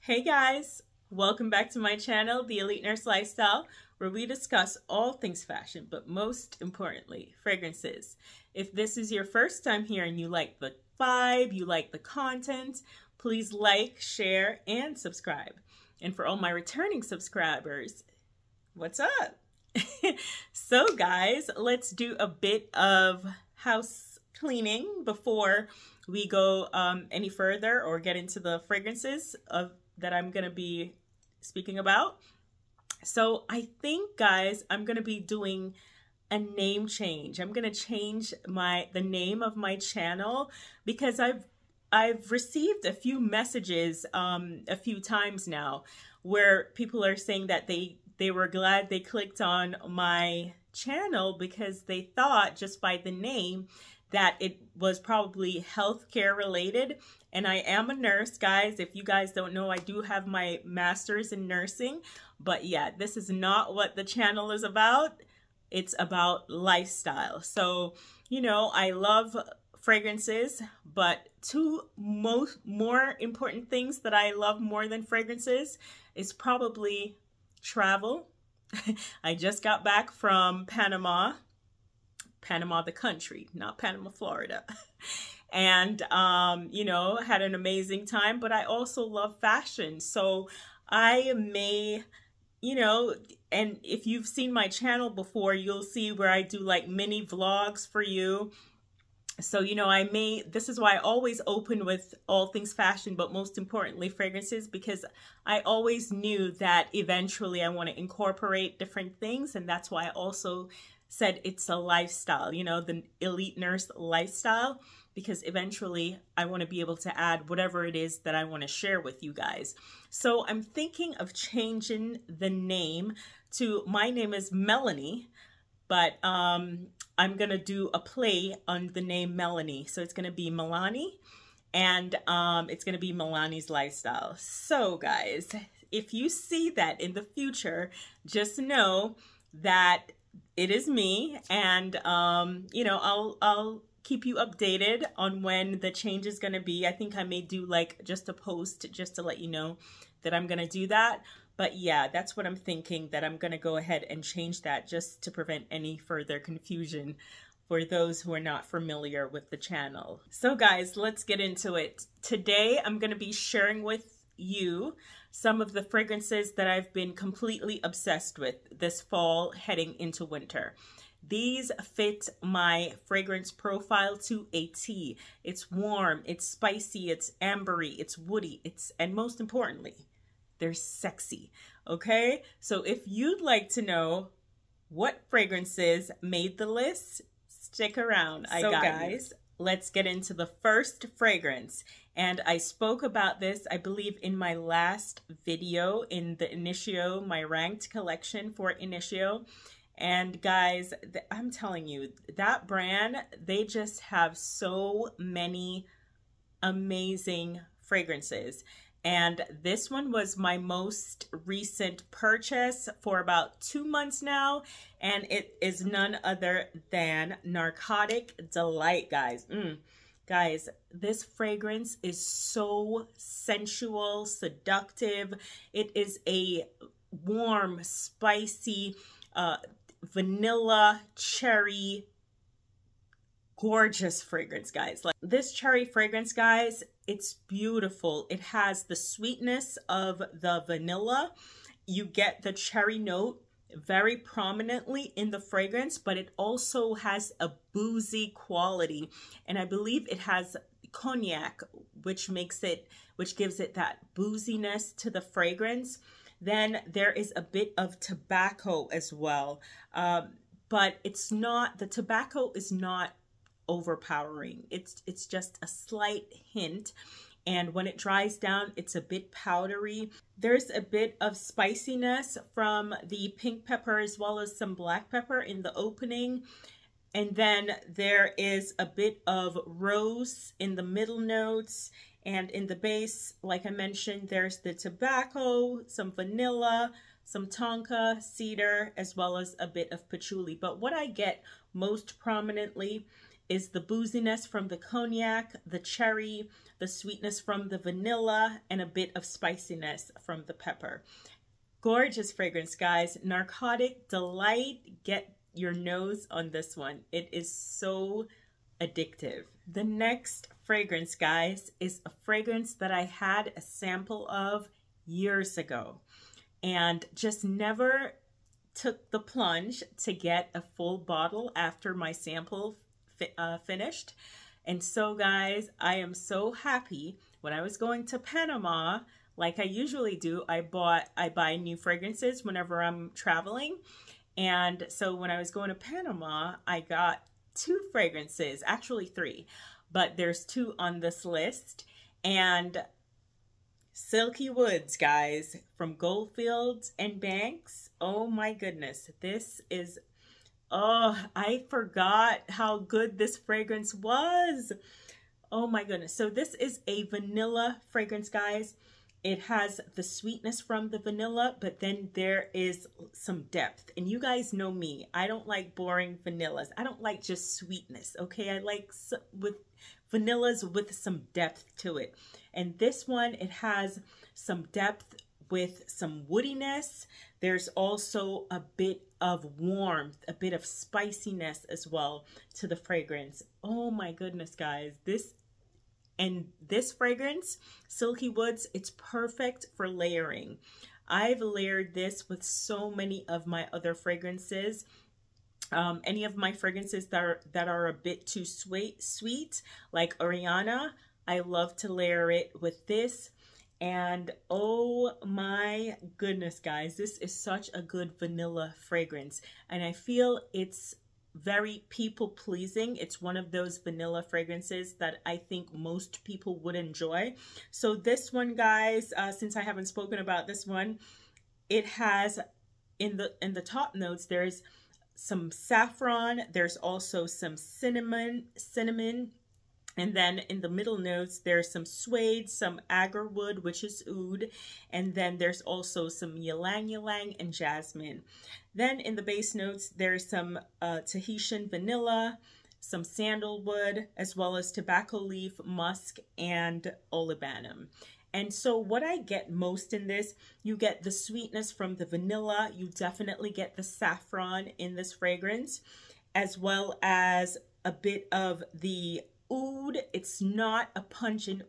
Hey guys, welcome back to my channel, The Elite Nurse Lifestyle, where we discuss all things fashion, but most importantly, fragrances. If this is your first time here and you like the vibe, you like the content, please like, share, and subscribe. And for all my returning subscribers, what's up? So guys, let's do a bit of house cleaning before we go any further or get into the fragrances that I'm going to be speaking about. So I think, guys, I'm going to be doing a name change. I'm going to change the name of my channel because I've received a few messages a few times now where people are saying that they were glad they clicked on my channel because they thought just by the name that it was probably healthcare related. And I am a nurse, guys. If you guys don't know, I do have my master's in nursing. But yeah, this is not what the channel is about. It's about lifestyle. So, you know, I love fragrances, but two more important things that I love more than fragrances is probably travel. I just got back from Panama, the country, not Panama, Florida. And, you know, had an amazing time, but I also love fashion. So I may, you know, and if you've seen my channel before, you'll see where I do like mini vlogs for you. So, you know, this is why I always open with all things fashion, but most importantly, fragrances, because I always knew that eventually I want to incorporate different things. And that's why I also said it's a lifestyle, you know, the elite nurse lifestyle, because eventually I want to be able to add whatever it is that I want to share with you guys. So I'm thinking of changing the name to, my name is Melanie, but I'm going to do a play on the name Melanie. So it's going to be Melanie, and it's going to be Melanie's Lifestyle. So guys, if you see that in the future, just know that it is me, and you know, I'll keep you updated on when the change is going to be. I think I may do like just a post just to let you know that I'm going to do that. But yeah, that's what I'm thinking, that I'm going to go ahead and change that just to prevent any further confusion for those who are not familiar with the channel. So guys, let's get into it. Today, I'm going to be sharing with you some of the fragrances that I've been completely obsessed with this fall heading into winter. These fit my fragrance profile to a T. It's warm, it's spicy, it's ambery, it's woody, and most importantly, they're sexy. Okay? So if you'd like to know what fragrances made the list, stick around. So guys, let's get into the first fragrance. And I spoke about this, I believe, in my last video in the Initio, my ranked collection for Initio. And guys, I'm telling you, that brand, they just have so many amazing fragrances. And this one was my most recent purchase for about 2 months now. And it is none other than Narcotic Delight, guys. Guys, this fragrance is so sensual, seductive. It is a warm, spicy, vanilla, cherry, gorgeous fragrance, guys. Like this cherry fragrance, guys, it's beautiful. It has the sweetness of the vanilla. You get the cherry note very prominently in the fragrance, but it also has a boozy quality. And I believe it has cognac, which gives it that booziness to the fragrance. Then there is a bit of tobacco as well. But it's not, the tobacco is not overpowering. It's just a slight hint. And when it dries down, it's a bit powdery. There's a bit of spiciness from the pink pepper as well as some black pepper in the opening. And then there is a bit of rose in the middle notes. And in the base, like I mentioned, there's the tobacco, some vanilla, some tonka, cedar, as well as a bit of patchouli. But what I get most prominently is the booziness from the cognac, the cherry, the sweetness from the vanilla, and a bit of spiciness from the pepper. Gorgeous fragrance, guys. Narcotic Delight. Get your nose on this one. It is so addictive. The next fragrance, guys, is a fragrance that I had a sample of years ago and just never took the plunge to get a full bottle after my sample finished. And so, guys, I am so happy. When I was going to Panama, like I usually do, I buy new fragrances whenever I'm traveling. And so when I was going to Panama, I got 2 fragrances, actually 3, but there's 2 on this list. And Silky Woods, guys, from Goldfields and Banks. Oh my goodness, this is, oh, I forgot how good this fragrance was. Oh my goodness. So this is a vanilla fragrance, guys. It has the sweetness from the vanilla, but then there is some depth. And you guys know me. I don't like boring vanillas. I don't like just sweetness, okay? I like with vanillas with some depth to it. And this one, it has some depth with some woodiness. There's also a bit of warmth, a bit of spiciness as well to the fragrance. Oh my goodness, guys. This fragrance, Silky Woods, it's perfect for layering. I've layered this with so many of my other fragrances. Any of my fragrances that are a bit too sweet, like Oriana, I love to layer it with this. And oh my goodness, guys, this is such a good vanilla fragrance. And I feel it's very people pleasing. It's one of those vanilla fragrances that I think most people would enjoy. So this one, guys, since I haven't spoken about this one, it has in the top notes, there's some saffron, there's also some cinnamon, and then in the middle notes, there's some suede, some agarwood, which is oud, and then there's also some ylang-ylang and jasmine. Then in the base notes, there's some Tahitian vanilla, some sandalwood, as well as tobacco leaf, musk, and olibanum. And so what I get most in this, you get the sweetness from the vanilla, you definitely get the saffron in this fragrance, as well as a bit of the oud. It's not a pungent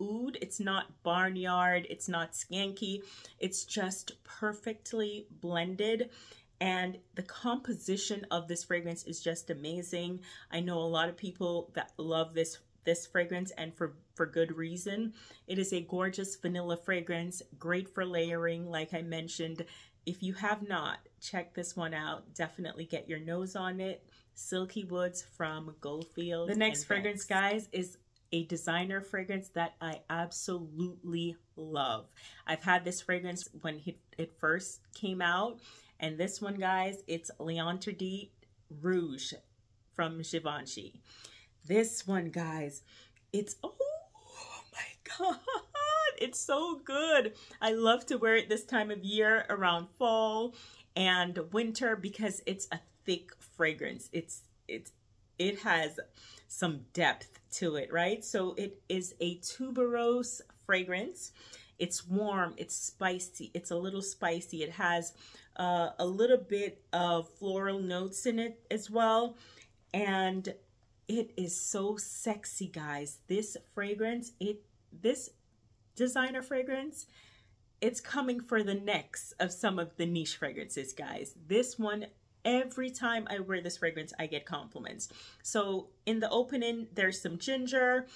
oud. It's not barnyard. It's not skanky. It's just perfectly blended. And the composition of this fragrance is just amazing. I know a lot of people that love this fragrance, and for good reason. It is a gorgeous vanilla fragrance, great for layering, like I mentioned. If you have not, check this one out. Definitely get your nose on it. Silky Woods from Goldfields. The next fragrance, guys, is a designer fragrance that I absolutely love. I've had this fragrance when it first came out, and this one, guys, it's LeAndre Rouge from Givenchy. This one, guys, it's, oh my God, it's so good. I love to wear it this time of year around fall and winter because it's a thick fragrance. It has some depth to it, right? So it is a tuberose fragrance. It's warm, it's spicy, it's a little spicy. It has a little bit of floral notes in it as well. And it is so sexy, guys. This fragrance, this designer fragrance, it's coming for the necks of some of the niche fragrances, guys. This one, every time I wear this fragrance, I get compliments. So in the opening, there's some ginger,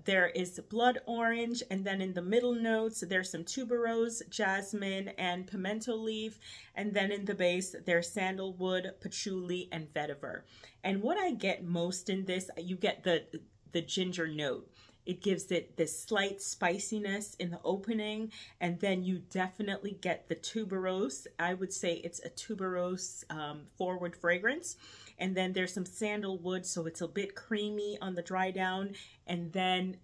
there is blood orange, and then in the middle notes, there's some tuberose, jasmine, and pimento leaf. And then in the base, there's sandalwood, patchouli, and vetiver. And what I get most in this, you get the ginger note. It gives it this slight spiciness in the opening, and then you definitely get the tuberose. I would say it's a tuberose forward fragrance. And then there's some sandalwood, so it's a bit creamy on the dry down. And then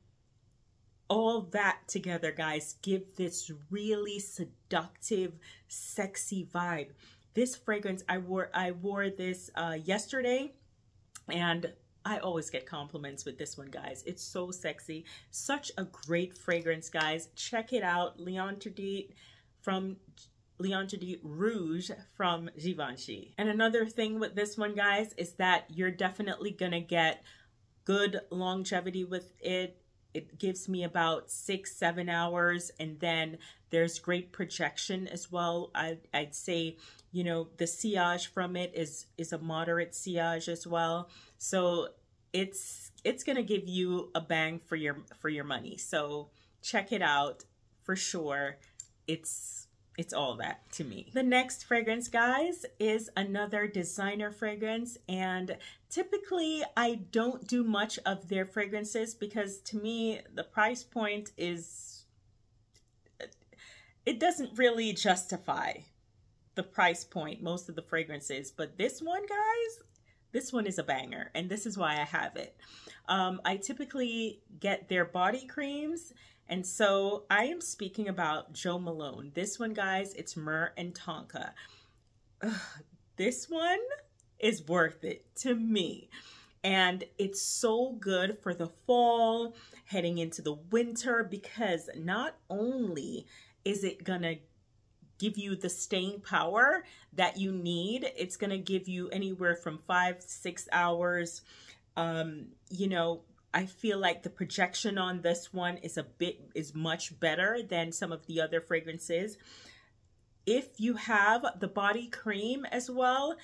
all that together, guys, give this really seductive, sexy vibe. This fragrance, I wore this yesterday. And I always get compliments with this one, guys. It's so sexy. Such a great fragrance, guys. Check it out. LeAndre Rouge from Givenchy. And another thing with this one, guys, is that you're definitely gonna get good longevity with it. It gives me about 6-7 hours, and then there's great projection as well. I'd say, you know, the sillage from it is a moderate sillage as well. So it's gonna give you a bang for your money. So check it out for sure. It's all that to me. The next fragrance, guys, is another designer fragrance, and typically I don't do much of their fragrances because to me the price point it doesn't really justify the price point, most of the fragrances. But this one, guys, this one is a banger, and this is why I have it. I typically get their body creams, and so I am speaking about Jo Malone. This one, guys, it's Myrr Tonka. This one is worth it to me. And it's so good for the fall, heading into the winter, because not only is it gonna give you the staying power that you need, it's gonna give you anywhere from 5 to 6 hours. You know, I feel like the projection on this one is much better than some of the other fragrances. If you have the body cream as well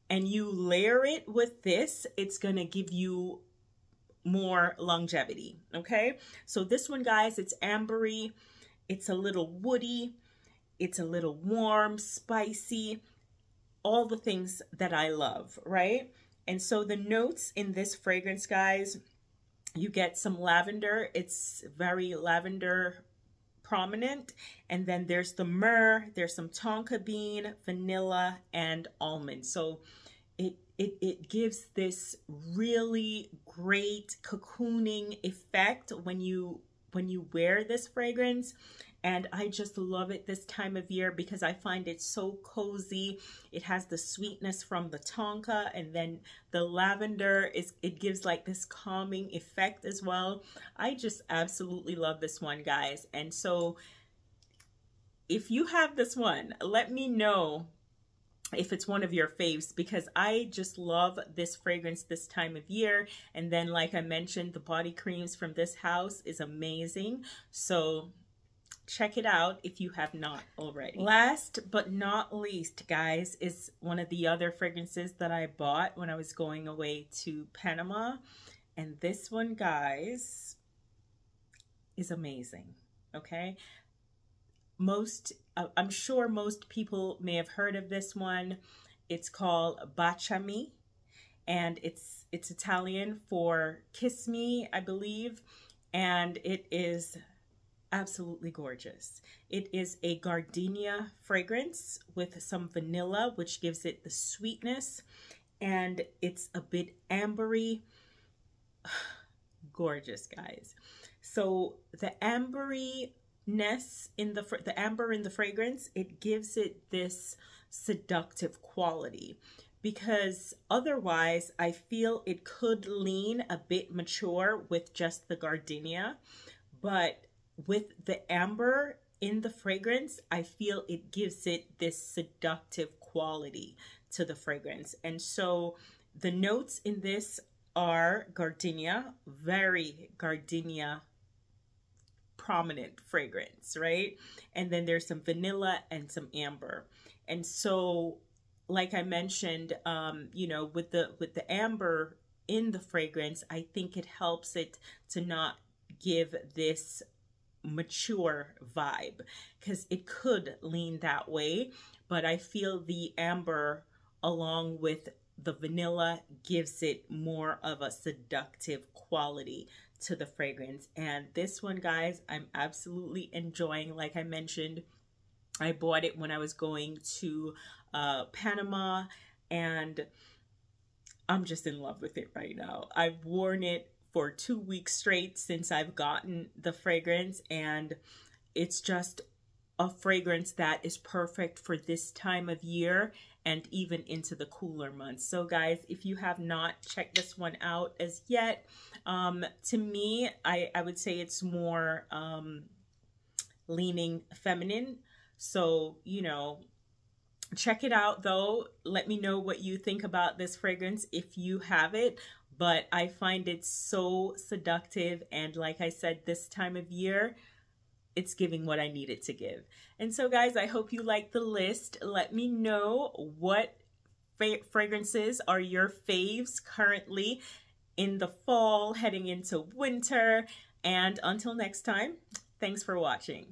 and you layer it with this, it's gonna give you more longevity. Okay, so this one, guys, it's ambery, it's a little woody, it's a little warm, spicy, all the things that I love, right? And so the notes in this fragrance, guys, you get some lavender. It's very lavender prominent. And then there's the myrrh, there's some tonka bean, vanilla, and almond. So it gives this really great cocooning effect when you wear this fragrance. And I just love it this time of year because I find it so cozy. It has the sweetness from the tonka, and then the lavender it gives like this calming effect as well. I just absolutely love this one, guys. And so if you have this one, let me know if it's one of your faves, because I just love this fragrance this time of year. And then, like I mentioned, the body creams from this house is amazing. So check it out if you have not already. Last but not least, guys, is one of the other fragrances that I bought when I was going away to Panama. And this one, guys, is amazing. Okay, I'm sure most people may have heard of this one. It's called Bami, and it's Italian for kiss me, I believe, and it is absolutely gorgeous. It is a gardenia fragrance with some vanilla, which gives it the sweetness, and it's a bit ambery. Gorgeous, guys. So the amberyness in the amber in the fragrance, it gives it this seductive quality, because otherwise I feel it could lean a bit mature with just the gardenia, but with the amber in the fragrance, I feel it gives it this seductive quality to the fragrance. And so the notes in this are gardenia, very gardenia prominent fragrance, right? And then there's some vanilla and some amber. And so, like I mentioned, you know, with the amber in the fragrance, I think it helps it to not give this mature vibe, because it could lean that way, but I feel the amber along with the vanilla gives it more of a seductive quality to the fragrance. And this one, guys, I'm absolutely enjoying. Like I mentioned, I bought it when I was going to Panama, and I'm just in love with it right now. I've worn it for 2 weeks straight since I've gotten the fragrance, and it's just a fragrance that is perfect for this time of year, and even into the cooler months. So guys, if you have not checked this one out as yet, to me, I would say it's more leaning feminine. So, you know, check it out though. Let me know what you think about this fragrance if you have it. But I find it so seductive, and like I said, this time of year, it's giving what I need it to give. And so guys, I hope you like the list. Let me know what fragrances are your faves currently in the fall, heading into winter. And until next time, thanks for watching.